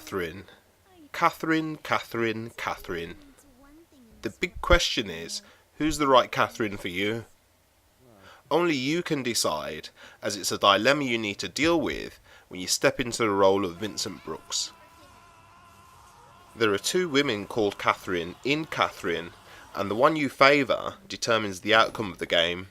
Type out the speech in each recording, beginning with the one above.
Catherine. Catherine, Catherine, Catherine. The big question is, who's the right Catherine for you? Only you can decide, as it's a dilemma you need to deal with when you step into the role of Vincent Brooks. There are two women called Catherine in Catherine, and the one you favour determines the outcome of the game.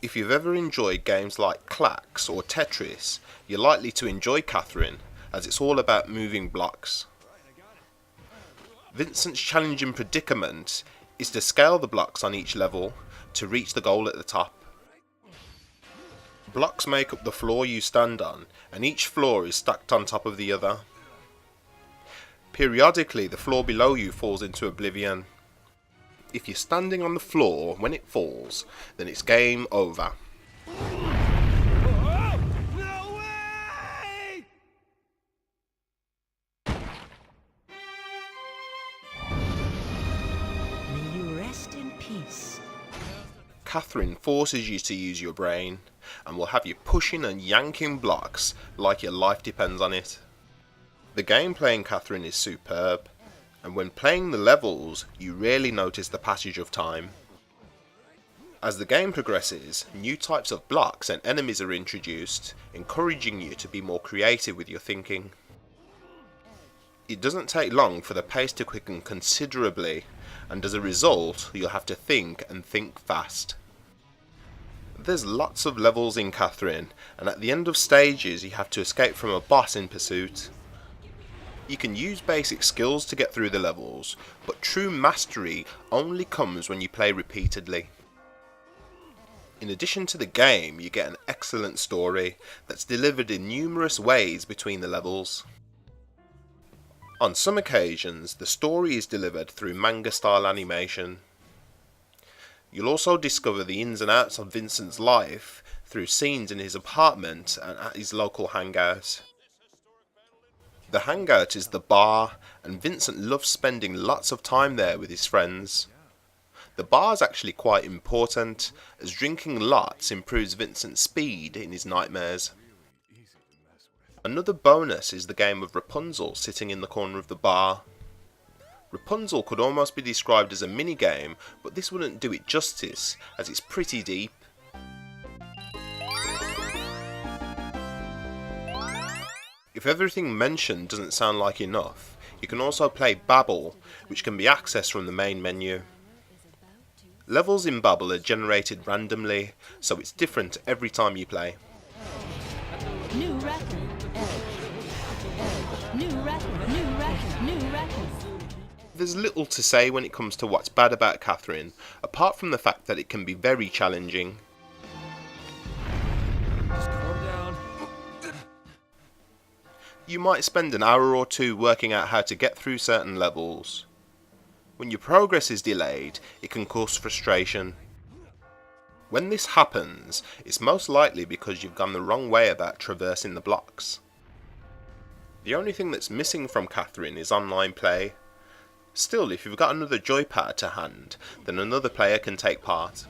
If you've ever enjoyed games like Clax or Tetris, you're likely to enjoy Catherine, as it's all about moving blocks. Vincent's challenging predicament is to scale the blocks on each level to reach the goal at the top. Blocks make up the floor you stand on, and each floor is stacked on top of the other. Periodically, the floor below you falls into oblivion. If you're standing on the floor when it falls, then it's game over. No way! May you rest in peace. Catherine forces you to use your brain, and will have you pushing and yanking blocks like your life depends on it. The gameplay in Catherine is superb, and when playing the levels, you rarely notice the passage of time. As the game progresses, new types of blocks and enemies are introduced, encouraging you to be more creative with your thinking. It doesn't take long for the pace to quicken considerably, and as a result, you'll have to think and think fast. There's lots of levels in Catherine, and at the end of stages you have to escape from a boss in pursuit. You can use basic skills to get through the levels, but true mastery only comes when you play repeatedly. In addition to the game, you get an excellent story that's delivered in numerous ways between the levels. On some occasions, the story is delivered through manga-style animation. You'll also discover the ins and outs of Vincent's life through scenes in his apartment and at his local hangout. The hangout is the bar, and Vincent loves spending lots of time there with his friends. The bar is actually quite important, as drinking lots improves Vincent's speed in his nightmares. Another bonus is the game of Rapunzel sitting in the corner of the bar. Rapunzel could almost be described as a mini-game, but this wouldn't do it justice, as it's pretty deep. If everything mentioned doesn't sound like enough, you can also play Babel, which can be accessed from the main menu. Levels in Babel are generated randomly, so it's different every time you play. New record. New record. New record. New record. There's little to say when it comes to what's bad about Catherine, apart from the fact that it can be very challenging. Just calm down. You might spend an hour or two working out how to get through certain levels. When your progress is delayed, it can cause frustration. When this happens, it's most likely because you've gone the wrong way about traversing the blocks. The only thing that's missing from Catherine is online play. Still, if you've got another joypad to hand, then another player can take part.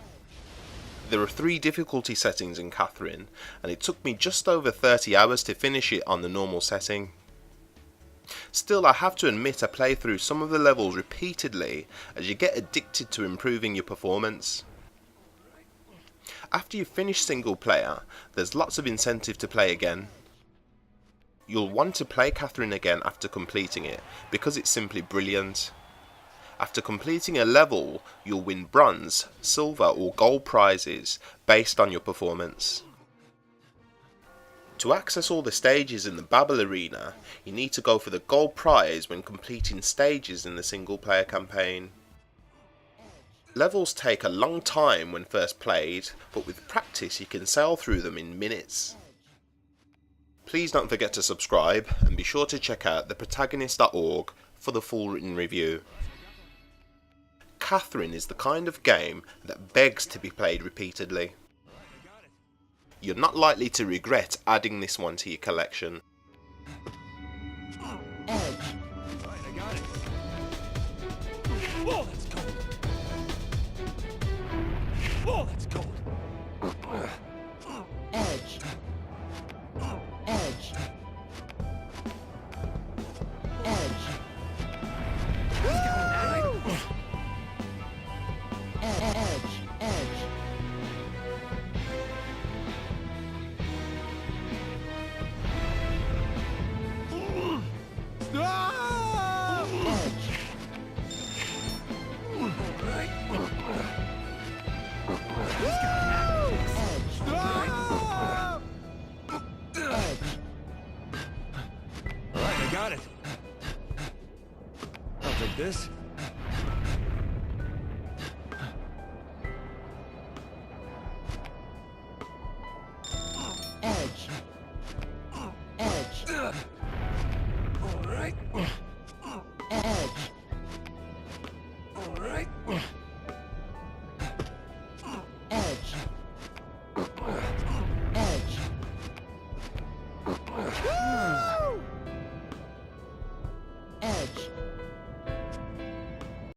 There are 3 difficulty settings in Catherine, and it took me just over 30 hours to finish it on the normal setting. Still, I have to admit I play through some of the levels repeatedly, as you get addicted to improving your performance. After you finish single player, there's lots of incentive to play again. You'll want to play Catherine again after completing it, because it's simply brilliant. After completing a level, you'll win bronze, silver or gold prizes based on your performance. To access all the stages in the Babel arena, you need to go for the gold prize when completing stages in the single player campaign. Levels take a long time when first played, but with practice you can sail through them in minutes. Please don't forget to subscribe, and be sure to check out theprotagonist.org for the full written review. Catherine is the kind of game that begs to be played repeatedly. You're not likely to regret adding this one to your collection. Edge. Right, I got it. Whoa, that's cold. Whoa, that's cold. Edge. Edge. got it. I'll take this.